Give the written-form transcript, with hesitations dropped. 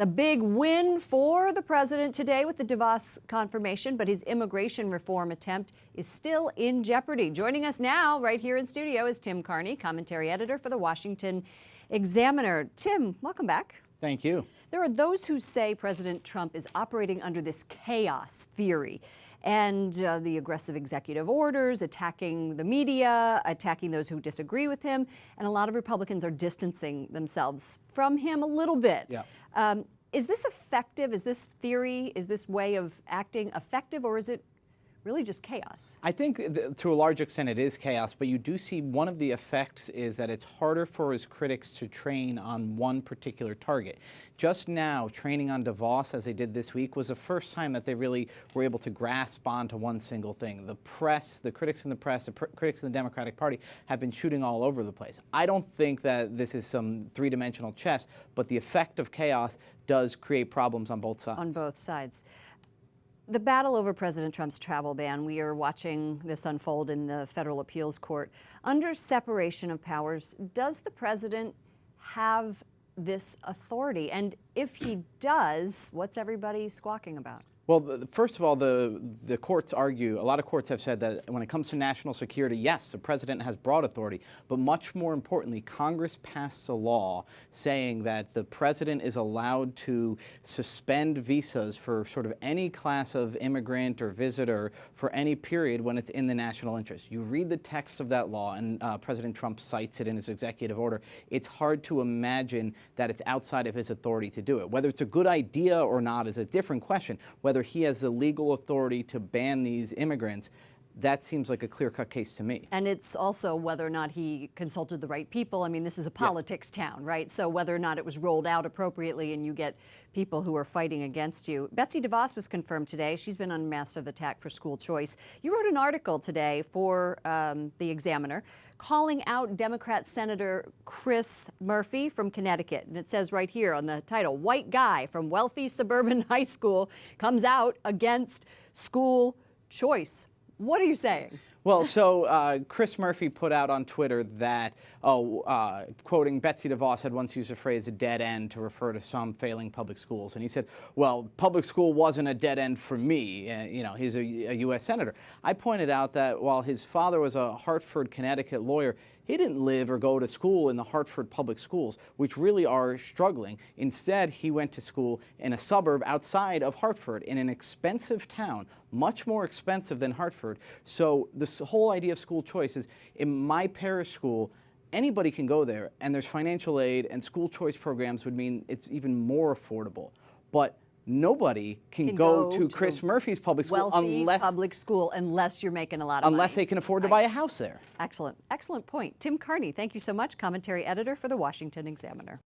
The big win for the president today with the DeVos confirmation, but his immigration reform attempt is still in jeopardy. Joining us now, right here in studio, is Tim Carney, commentary editor for the Washington Examiner. Tim, welcome back. Thank you. There are those who say President Trump is operating under this chaos theory and the aggressive executive orders, attacking the media, attacking those who disagree with him, and a lot of Republicans are distancing themselves from him a little bit. Yeah. Is this effective? Is this theory, is this way of acting effective, or is it really just chaos? I think to a large extent it is chaos, but you do see one of the effects is that it's harder for his critics to train on one particular target. Just now, training on DeVos, as they did this week, was the first time that they really were able to grasp onto one single thing. The press, the critics in the press, the critics in the Democratic Party have been shooting all over the place. I don't think that this is some three-dimensional chess, but the effect of chaos does create problems on both sides. On both sides. The battle over President Trump's travel ban, we are watching this unfold in the federal appeals court. Under separation of powers, does the president have this authority? And if he does, what's everybody squawking about? Well, first of all, the courts argue, a lot of courts have said that when it comes to national security, yes, the president has broad authority, but much more importantly, Congress passed a law saying that the president is allowed to suspend visas for sort of any class of immigrant or visitor for any period when it's in the national interest. You read the text of that law, and President Trump cites it in his executive order. It's hard to imagine that it's outside of his authority to do it. Whether it's a good idea or not is a different question. Whether he has the legal authority to ban these immigrants, that seems like a clear-cut case to me. And it's also whether or not he consulted the right people. I mean, this is a politics town, right? So whether or not it was rolled out appropriately and you get people who are fighting against you. Betsy DeVos was confirmed today. She's been on massive attack for school choice. You wrote an article today for the Examiner calling out Democrat Senator Chris Murphy from Connecticut. And it says right here on the title, "White guy from wealthy suburban high school comes out against school choice." What are you saying? Well, so Chris Murphy put out on Twitter that, quoting Betsy DeVos, had once used the phrase a dead end to refer to some failing public schools. And he said, well, public school wasn't a dead end for me. You know, he's a U.S. senator. I pointed out that while his father was a Hartford, Connecticut lawyer, he didn't live or go to school in the Hartford public schools, which really are struggling. Instead, he went to school in a suburb outside of Hartford in an expensive town, much more expensive than Hartford. So this whole idea of school choice is, in my parish school, anybody can go there, and there's financial aid, and school choice programs would mean it's even more affordable. But nobody can go to Chris Murphy's public school unless you're making a lot of money. They can afford to buy a house there. Excellent. Excellent point. Tim Carney, thank you so much, commentary editor for the Washington Examiner.